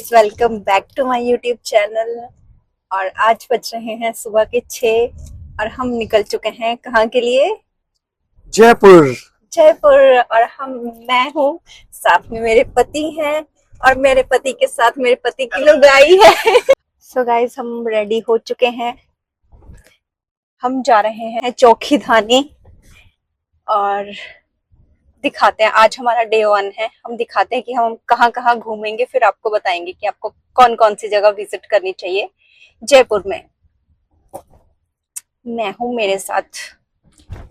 Guys, welcome back to my YouTube channel. और आज बज रहे हैं सुबह के 6 और हम निकल चुके हैं कहाँ के लिए? जयपुर। जयपुर। और मैं हूँ, साथ में मेरे पति हैं और मेरे पति के साथ मेरे पति की लुगाई है। सो गाइस, हम रेडी हो चुके हैं। हम जा रहे हैं चौखी धानी और दिखाते हैं। आज हमारा डे 1 है। हम दिखाते हैं कि हम कहाँ कहाँ घूमेंगे, फिर आपको बताएंगे कि आपको कौन कौन सी जगह विजिट करनी चाहिए जयपुर में। मैं हूँ, मेरे साथ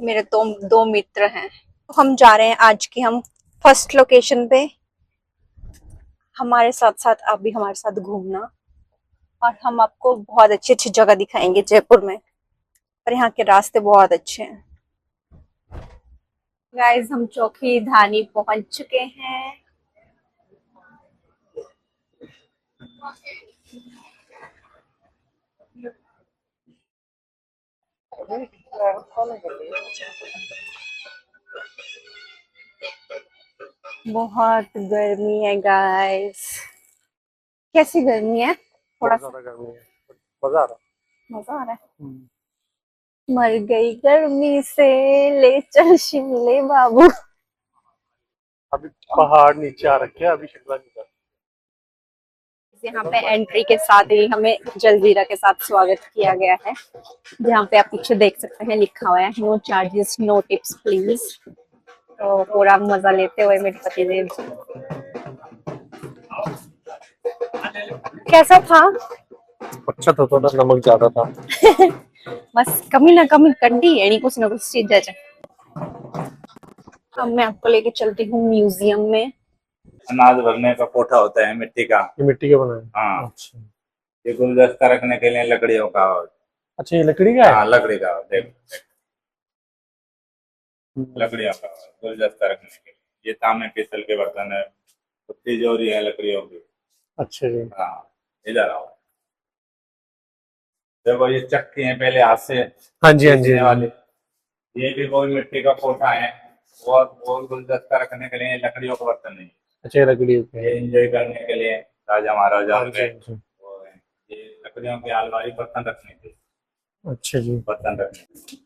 मेरे दो मित्र हैं। तो हम जा रहे हैं आज की हम फर्स्ट लोकेशन पे। हमारे साथ साथ आप भी हमारे साथ घूमना और हम आपको बहुत अच्छी अच्छी जगह दिखाएंगे जयपुर में। और यहाँ के रास्ते बहुत अच्छे हैं। गाइस, हम चौखी धानी पहुंच चुके हैं। बहुत गर्मी है गाइस। कैसी गर्मी है? थोड़ा सा गर्मी है, मजा आ रहा मजा आ रहा है। मर गई गर्मी से, ले चल शिमले बाबू। अभी पहाड़ नीचे आ रखे हैं, अभी शिमला नहीं था। यहाँ पे एंट्री के साथ ही हमें जलजीरा के साथ स्वागत किया गया है। जहाँ पे आप पीछे देख सकते हैं लिखा हुआ है no charges no tips please. तो पूरा मजा लेते हुए मेरे पतिदेव। कैसा था? अच्छा था, थोड़ा नमक ज्यादा था। बस कमी ना कमी कंडी यानी कुछ ना कुछ चीज है। अब मैं आपको लेके चलती हूँ म्यूजियम में। अनाज भरने का कोठा होता है मिट्टी का। ये मिट्टी का बना है? हाँ। अच्छा, ये गुलदस्ता रखने के लिए लकड़ियों का। अच्छा ये लकड़ी का है? हाँ, लकड़ी का। देख, लकड़ियों का गुलदस्ता रखने के लिए। ये तांबे पीतल के बर्तन है, तिजोरी है लकड़ियों की। अच्छा जी। हाँ, इधर आओ। देखो ये चक्की है, पहले हाथ से हाँ जी, हाँ जी, पीसने वाली। ये भी कोई मिट्टी का कोठा है। और गुलदस्ता रखने के लिए लकड़ियों का बर्तन नहीं। अच्छा ये लकड़ी का ये है। एंजॉय करने के लिए राजा महाराजा हाँ जी, हाँ जी। ये लकड़ियों की अलमारी बर्तन रखने के। अच्छा जी। बर्तन रखने।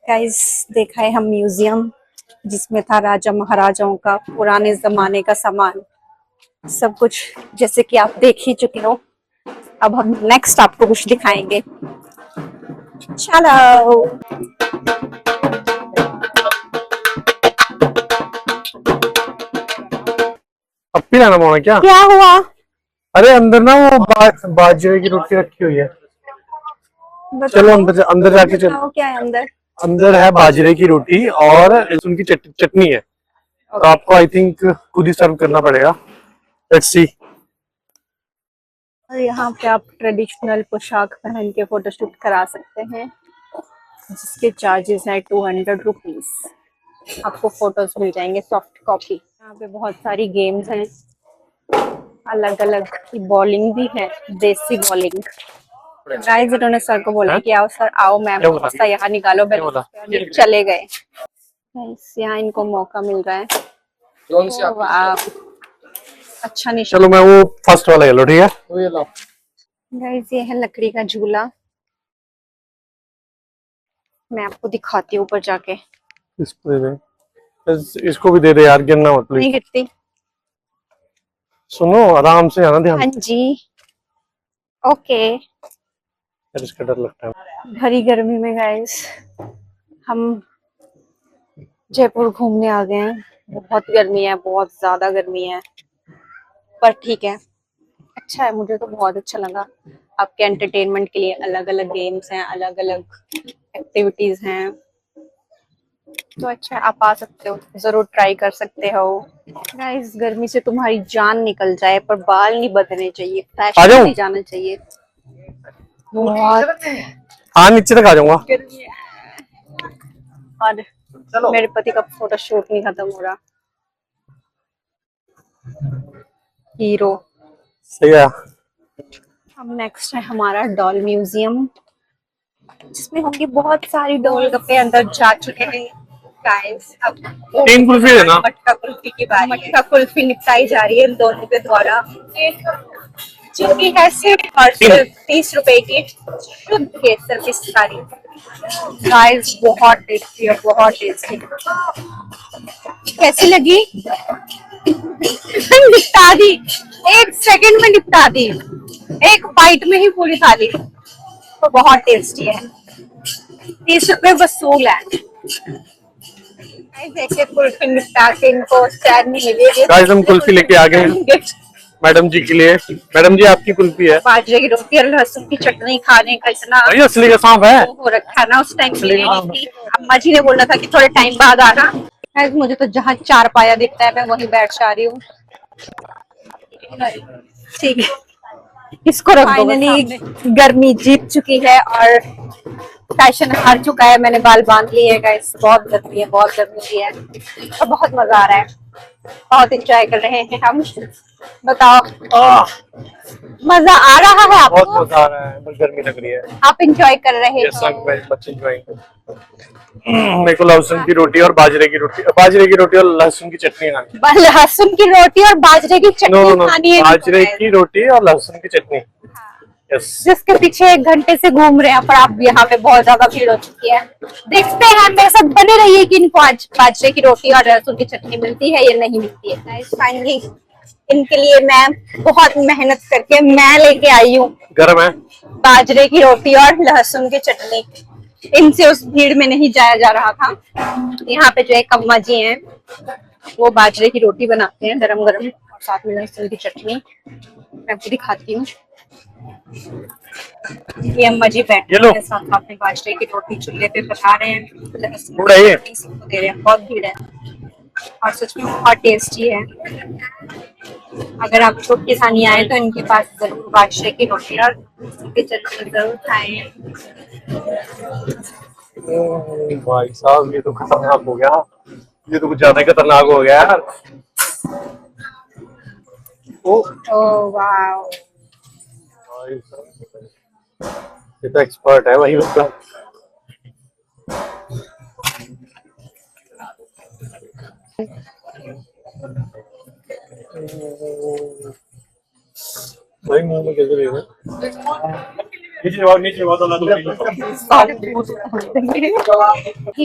गाइस, देखा है हम म्यूजियम जिसमें था राजा महाराजाओं का पुराने जमाने का सामान सब कुछ, जैसे कि आप देख ही चुके हो। अब हम नेक्स्ट आपको कुछ दिखाएंगे। चलो। अब भी लाना पड़ा क्या? क्या हुआ? अरे अंदर ना वो बाजरे की रोटी रखी हुई है। चलो अंदर जाके चलो। बताओ क्या है अंदर? अंदर है बाजरे की रोटी और उनकी चटनी है। तो आपको आई थिंक खुद ही सर्व करना पड़ेगा। Let's see. और यहाँ पे आप ट्रेडिशनल पोशाक पहन के फोटोशूट करा सकते हैं, जिसके चार्जेस है 200 रुपीज। आपको फोटोज मिल जाएंगे सॉफ्ट कॉपी। यहाँ पे बहुत सारी गेम्स हैं, अलग अलग की बॉलिंग भी है, देसी बॉलिंग। गाइस, इन्होंने सर को बोला कि आओ सर आओ, मैम रास्ता यहाँ निकालो। चले गए। यहाँ इनको मौका मिल रहा है। अच्छा निशान। चलो मैं वो फर्स्ट वाला ले लो, ठीक है? वो ये लो। गाइस, ये है लकड़ी का झूला। मैं आपको दिखाती हूँ ऊपर जाके। इसको दे दे, इसको भी दे दे यार, गिरना मत नहीं प्लीज। गिरती। सुनो, आराम से आना, ध्यान। हाँ जी, ओके। यार इसका डर लगता है। भरी गर्मी में गाइस हम जयपुर घूमने आ गए हैं। बहुत गर्मी है, बहुत ज्यादा गर्मी है, पर ठीक है, अच्छा है। मुझे तो बहुत अच्छा लगा। आपके एंटरटेनमेंट के लिए अलग अलग गेम्स हैं, अलग अलग एक्टिविटीज हैं। तो अच्छा है, आप आ सकते हो, जरूर ट्राई कर सकते हो। गाइस, गर्मी से तुम्हारी जान निकल जाए पर बाल नहीं बदलने चाहिए, फैशन नहीं जाना चाहिए। बहुत हाँ, नीचे तक आ जाऊंगा। और मेरे पति का फोटो शूट नहीं खत्म हो रहा। हीरो। सही है। अब नेक्स्ट है हमारा डॉल म्यूजियम, जिसमें होंगी बहुत सारी डॉल। गप्पे अंदर जा चुके हैं गाइस। अब 3 कुल्फी देना। मटका कुल्फी की बारी है। मटका कुल्फी निपटाई जा रही है इन दोनों के द्वारा। चुकी है सिर्फ और सिर्फ 30 रुपए की शुद्ध केसर पिचकारी। गाइस बहुत टेस्टी है, बहुत टेस्टी। कैसी लगी? निपटा दी, 1 सेकंड में निपटा दी, एक बाइट में ही पूरी थाली। तो बहुत टेस्टी है, 30 रुपए वसूल है। देखिए कुल्फी निपटा के इनको चैन नहीं मिलेगी। गाइस हम कुल्फी लेके आ गए हैं मैडम जी के लिए। मैडम जी आपकी कुल्फी है। बाजरे की रोटी और लहसुन की चटनी खाने का इतना भाई असली का सांप है। हो रखा ना, उस टाइम मिली नहीं थी। अम्मा जी ने बोला था कि थोड़े टाइम बाद आना। गाइस मुझे तो जहाँ चार पाया दिखता है मैं वहीं बैठ जा रही हूँ। ठीक है, इसको रख दो। फाइनली गर्मी जीत चुकी है और फैशन हार चुका है। मैंने बाल बांध लिए हैं गाइस। बहुत गर्मी है, बहुत गर्मी भी है और बहुत मजा आ रहा है। बहुत एंजॉय कर रहे हैं हम। बताओ मजा आ रहा है आपको? बहुत मजा आ रहा है, बस गर्मी लग रही है। आप एंजॉय कर रहे Yes, I'm हो? very much enjoying. मेरे को लहसुन की रोटी और बाजरे की रोटी और लहसुन की चटनी खानी। लहसुन की रोटी और बाजरे की चटनी खानी है। बाजरे की रोटी और लहसुन की चटनी। यस। जिसके पीछे 1 घंटे से घूम रहे हैं, पर आप यहाँ पे बहुत ज्यादा भीड़ हो चुकी है। देखते हैं मेरे साथ बने रहिए कि इनको आज बाजरे की रोटी और लहसुन की चटनी मिलती है या नहीं मिलती है। फाइनली इनके लिए मैं बहुत मेहनत करके मैं लेके आई हूँ गरम है बाजरे की रोटी और लहसुन की चटनी। इनसे उस भीड़ में नहीं जाया जा रहा था। यहाँ पे जो एक अम्मा जी हैं वो बाजरे की रोटी बनाते हैं गरम गरम और साथ में लहसुन की चटनी। मैं आपको दिखाती हूँ। ये अम्मा जी बैठे हैं साथ अपने बाजरे की रोटी चूल्हे पे पका रहे हैं, लहसुन की चटनी सबको दे रहे हैं। बहुत भीड़ है और सच में बहुत टेस्टी है। अगर आप छोटे किसानी आए तो इनके पास जरूर बादशाह की रोटी और की चटनी जरूर खाएं। भाई साहब ये तो खतरनाक हो गया, ये तो कुछ ज्यादा खतरनाक हो गया यार। ओह वाओ, ये तो एक्सपर्ट है वही बंदा। भाई मुंह में कैसे लेना? नीचे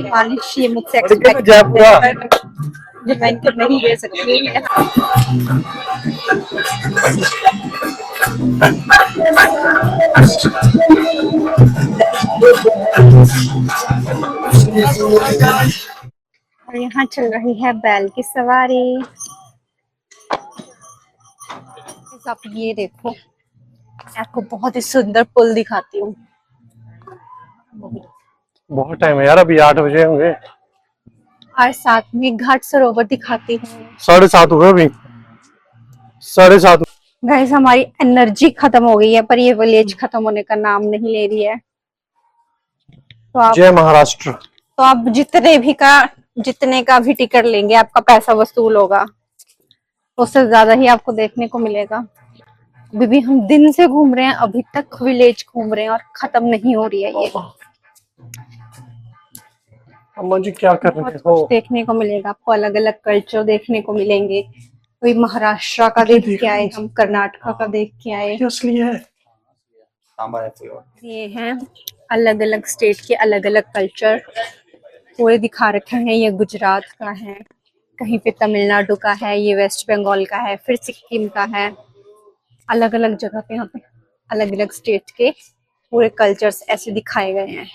मालिश ये मुझसे जयपुरा जो मैं इनको नहीं दे सकती। और यहाँ चल रही है बैल की सवारी। आप ये देखो, आपको बहुत ही सुंदर पुल दिखाती हूँ। बहुत टाइम है यार, अभी 8 बजे होंगे। और साथ में घाट सरोवर दिखाती हूँ। 7:30 हो गए अभी, 7:30। गाइस हमारी एनर्जी खत्म हो गई है, पर ये विलेज खत्म होने का नाम नहीं ले रही है। तो आप जय महाराष्ट्र। तो आप जितने का भी टिकट लेंगे आपका पैसा वसूल होगा, उससे ज्यादा ही आपको देखने को मिलेगा। अभी भी हम दिन से घूम रहे हैं, अभी तक विलेज घूम रहे हैं और खत्म नहीं हो रही है ये। अम्मा जी क्या कर रहे हो? देखने को मिलेगा आपको, अलग अलग कल्चर देखने को मिलेंगे। कोई महाराष्ट्र का देख के आए, हम कर्नाटका का देख के आए। असली है ये हैं अलग अलग स्टेट के अलग अलग कल्चर पूरे दिखा रखे हैं। ये गुजरात का है, कहीं पे तमिलनाडु का है, ये वेस्ट बंगाल का है, फिर सिक्किम का है। अलग अलग जगह पे यहाँ पे अलग अलग स्टेट के पूरे कल्चर्स ऐसे दिखाए गए हैं।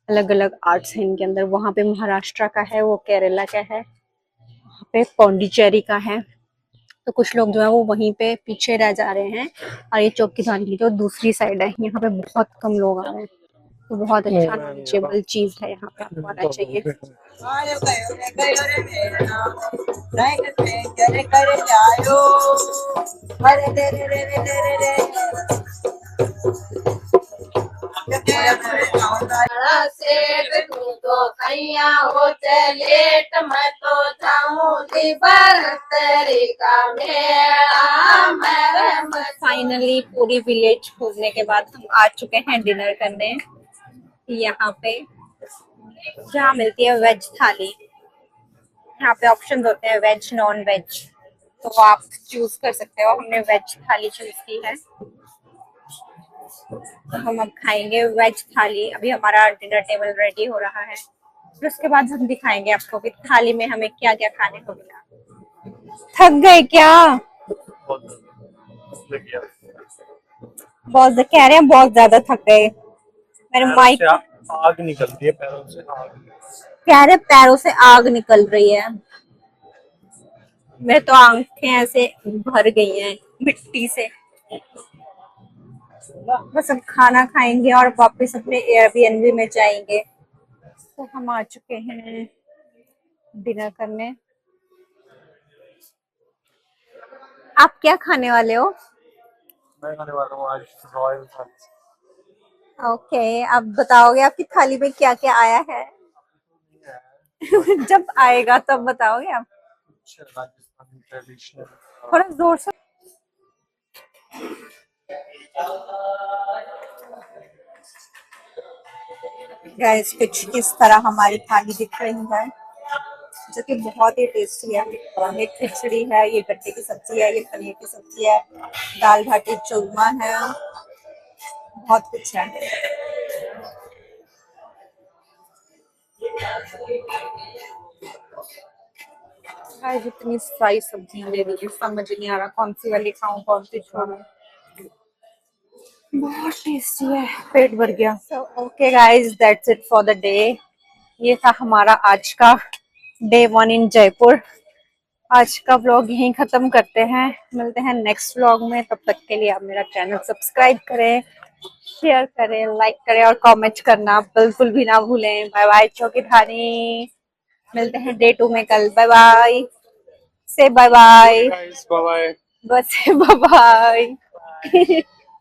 अलग अलग आर्ट्स हैं इनके अंदर। वहाँ पे महाराष्ट्र का है, वो केरला का है, वहाँ पे पौंडीचेरी का है। तो कुछ लोग जो है वो वहीं पे पीछे रह जा रहे हैं और ये चौकीदारी की जो दूसरी साइड है यहाँ पे बहुत कम लोग आ रहे हैं। तो बहुत अच्छा नॉलेजेबल चीज है, यहाँ पे आपको आना चाहिए। फाइनली पूरी विलेज घूमने के बाद हम आ चुके हैं डिनर करने यहाँ पे, जहाँ मिलती है वेज थाली। यहाँ पे ऑप्शन होते हैं वेज, नॉन वेज। तो आप चूज कर सकते हो। हमने वेज थाली चूज की है, तो हम अब खाएंगे वेज थाली। अभी हमारा डिनर टेबल रेडी हो रहा है, फिर उसके बाद हम दिखाएंगे आपको कि थाली में हमें क्या क्या खाने को मिला। थक गए क्या? बहुत कह रहे हैं बहुत ज्यादा थक गए। मेरे माइक आग निकलती है पैरों से, आग। कह रहे पैरों से आग निकल रही है। मेरे तो आंखें ऐसे भर गई हैं मिट्टी से। बस अब खाना खाएंगे और वापस अपने एयरबीएनबी में जाएंगे। तो हम आ चुके हैं डिनर करने। आप क्या खाने वाले हो? मैं खाने वाला हूँ आज रॉयल थाली। ओके, आप बताओगे आपकी थाली में क्या क्या आया है? जब आएगा तब बताओगे आप। राजस्थानी ट्रेडिशनल। थोड़ा जोर से। गाइस कुछ इस तरह हमारी थाली दिख रही है, जो कि बहुत ही टेस्टी है। ये खिचड़ी है, ये गट्टे की सब्जी है, ये पनीर की सब्जी है, दाल बाटी चूरमा है, बहुत कुछ है। गाइस इतनी सारी सब्जियां ले ली है, समझ नहीं आ रहा कौन सी वाली खाऊं कौन सी छोड़ूं। बहुत टेस्टी है, पेट भर गया। So okay guys, that's it for the day. ये था हमारा आज का डे 1 इन जयपुर। आज का व्लॉग यहीं खत्म करते हैं, मिलते हैं नेक्स्ट व्लॉग में। तब तक के लिए आप मेरा चैनल सब्सक्राइब करें, शेयर करें, लाइक करें और कमेंट करना बिल्कुल भी ना भूलें। Bye bye Chokhidhani. मिलते हैं डे 2 में कल। बाय बाय से bye bye. Guys bye bye. बस बाय बाय।